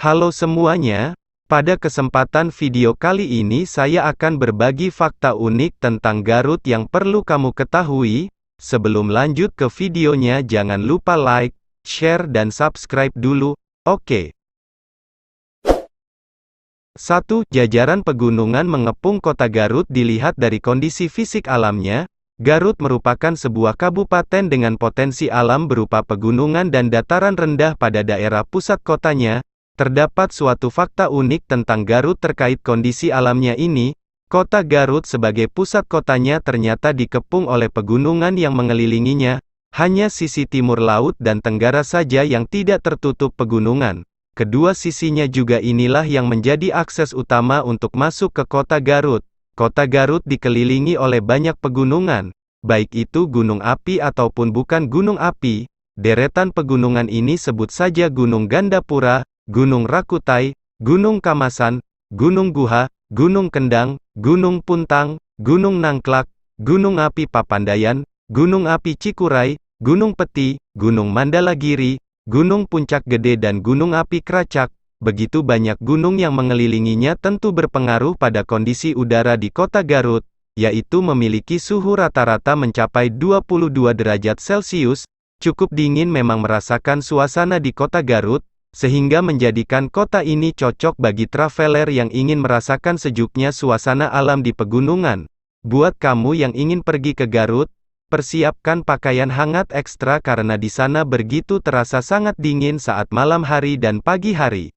Halo semuanya, pada kesempatan video kali ini saya akan berbagi fakta unik tentang Garut yang perlu kamu ketahui. Sebelum lanjut ke videonya jangan lupa like, share dan subscribe dulu, oke? 1. Jajaran pegunungan mengepung kota Garut. Dilihat dari kondisi fisik alamnya, Garut merupakan sebuah kabupaten dengan potensi alam berupa pegunungan dan dataran rendah pada daerah pusat kotanya. Terdapat suatu fakta unik tentang Garut terkait kondisi alamnya ini. Kota Garut sebagai pusat kotanya ternyata dikepung oleh pegunungan yang mengelilinginya. Hanya sisi timur laut dan tenggara saja yang tidak tertutup pegunungan. Kedua sisinya juga inilah yang menjadi akses utama untuk masuk ke kota Garut. Kota Garut dikelilingi oleh banyak pegunungan, baik itu gunung api ataupun bukan gunung api. Deretan pegunungan ini sebut saja Gunung Gandapura, Gunung Rakutai, Gunung Kamasan, Gunung Guha, Gunung Kendang, Gunung Puntang, Gunung Nangklak, Gunung Api Papandayan, Gunung Api Cikuray, Gunung Peti, Gunung Mandalagiri, Gunung Puncak Gede dan Gunung Api Kracak. Begitu banyak gunung yang mengelilinginya tentu berpengaruh pada kondisi udara di kota Garut, yaitu memiliki suhu rata-rata mencapai 22 derajat Celcius. Cukup dingin memang merasakan suasana di kota Garut, sehingga menjadikan kota ini cocok bagi traveler yang ingin merasakan sejuknya suasana alam di pegunungan. Buat kamu yang ingin pergi ke Garut, persiapkan pakaian hangat ekstra karena di sana begitu terasa sangat dingin saat malam hari dan pagi hari.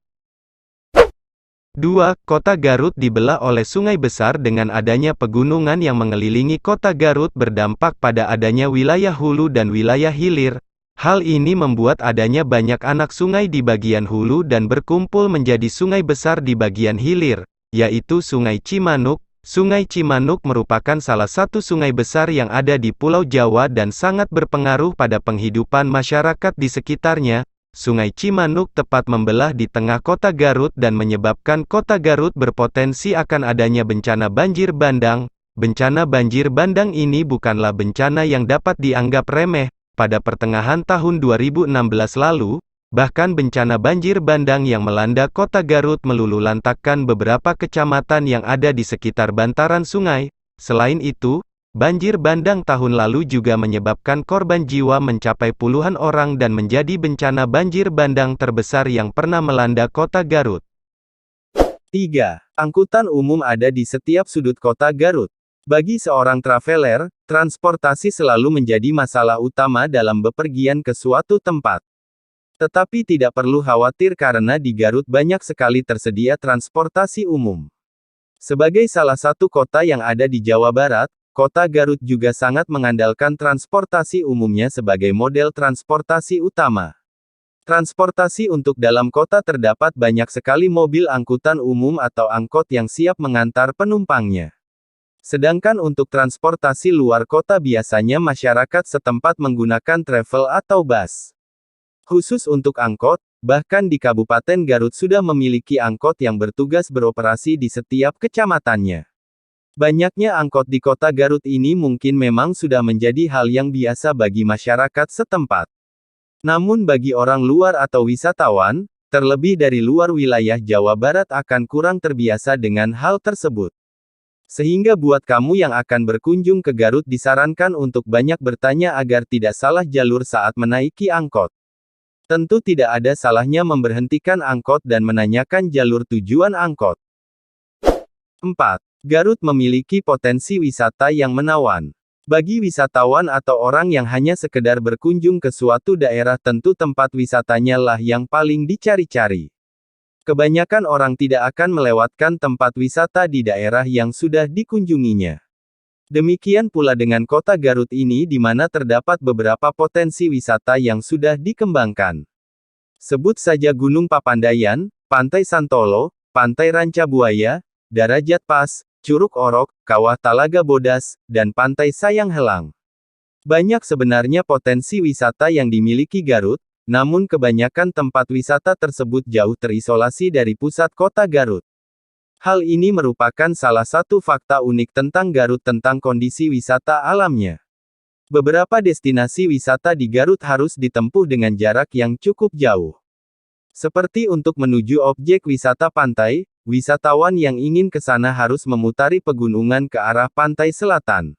2. Kota Garut dibelah oleh sungai besar. Dengan adanya pegunungan yang mengelilingi kota Garut berdampak pada adanya wilayah hulu dan wilayah hilir. Hal ini membuat adanya banyak anak sungai di bagian hulu dan berkumpul menjadi sungai besar di bagian hilir, yaitu Sungai Cimanuk. Sungai Cimanuk merupakan salah satu sungai besar yang ada di Pulau Jawa dan sangat berpengaruh pada penghidupan masyarakat di sekitarnya. Sungai Cimanuk tepat membelah di tengah kota Garut dan menyebabkan kota Garut berpotensi akan adanya bencana banjir bandang. Bencana banjir bandang ini bukanlah bencana yang dapat dianggap remeh. Pada pertengahan tahun 2016 lalu, bahkan bencana banjir bandang yang melanda kota Garut meluluhlantakkan beberapa kecamatan yang ada di sekitar bantaran sungai. Selain itu, banjir bandang tahun lalu juga menyebabkan korban jiwa mencapai puluhan orang dan menjadi bencana banjir bandang terbesar yang pernah melanda kota Garut. 3. Angkutan umum ada di setiap sudut kota Garut. Bagi seorang traveler, transportasi selalu menjadi masalah utama dalam bepergian ke suatu tempat. Tetapi tidak perlu khawatir karena di Garut banyak sekali tersedia transportasi umum. Sebagai salah satu kota yang ada di Jawa Barat, kota Garut juga sangat mengandalkan transportasi umumnya sebagai model transportasi utama. Transportasi untuk dalam kota terdapat banyak sekali mobil angkutan umum atau angkot yang siap mengantar penumpangnya. Sedangkan untuk transportasi luar kota biasanya masyarakat setempat menggunakan travel atau bus. Khusus untuk angkot, bahkan di Kabupaten Garut sudah memiliki angkot yang bertugas beroperasi di setiap kecamatannya. Banyaknya angkot di kota Garut ini mungkin memang sudah menjadi hal yang biasa bagi masyarakat setempat. Namun bagi orang luar atau wisatawan, terlebih dari luar wilayah Jawa Barat akan kurang terbiasa dengan hal tersebut. Sehingga buat kamu yang akan berkunjung ke Garut disarankan untuk banyak bertanya agar tidak salah jalur saat menaiki angkot. Tentu tidak ada salahnya memberhentikan angkot dan menanyakan jalur tujuan angkot. 4. Garut memiliki potensi wisata yang menawan. Bagi wisatawan atau orang yang hanya sekedar berkunjung ke suatu daerah tentu tempat wisatanya lah yang paling dicari-cari. Kebanyakan orang tidak akan melewatkan tempat wisata di daerah yang sudah dikunjunginya. Demikian pula dengan kota Garut ini di mana terdapat beberapa potensi wisata yang sudah dikembangkan. Sebut saja Gunung Papandayan, Pantai Santolo, Pantai Ranca Buaya, Darajat Pas, Curug Orok, Kawah Talaga Bodas, dan Pantai Sayang Helang. Banyak sebenarnya potensi wisata yang dimiliki Garut, namun kebanyakan tempat wisata tersebut jauh terisolasi dari pusat kota Garut. Hal ini merupakan salah satu fakta unik tentang Garut tentang kondisi wisata alamnya. Beberapa destinasi wisata di Garut harus ditempuh dengan jarak yang cukup jauh. Seperti untuk menuju objek wisata pantai, wisatawan yang ingin ke sana harus memutari pegunungan ke arah pantai selatan.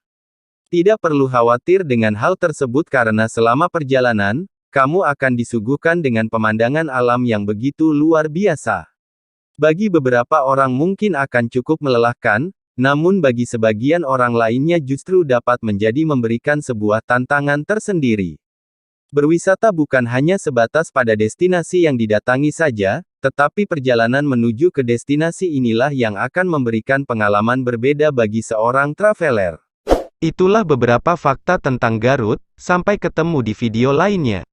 Tidak perlu khawatir dengan hal tersebut karena selama perjalanan, kamu akan disuguhkan dengan pemandangan alam yang begitu luar biasa. Bagi beberapa orang mungkin akan cukup melelahkan, namun bagi sebagian orang lainnya justru dapat menjadi memberikan sebuah tantangan tersendiri. Berwisata bukan hanya sebatas pada destinasi yang didatangi saja, tetapi perjalanan menuju ke destinasi inilah yang akan memberikan pengalaman berbeda bagi seorang traveler. Itulah beberapa fakta tentang Garut, sampai ketemu di video lainnya.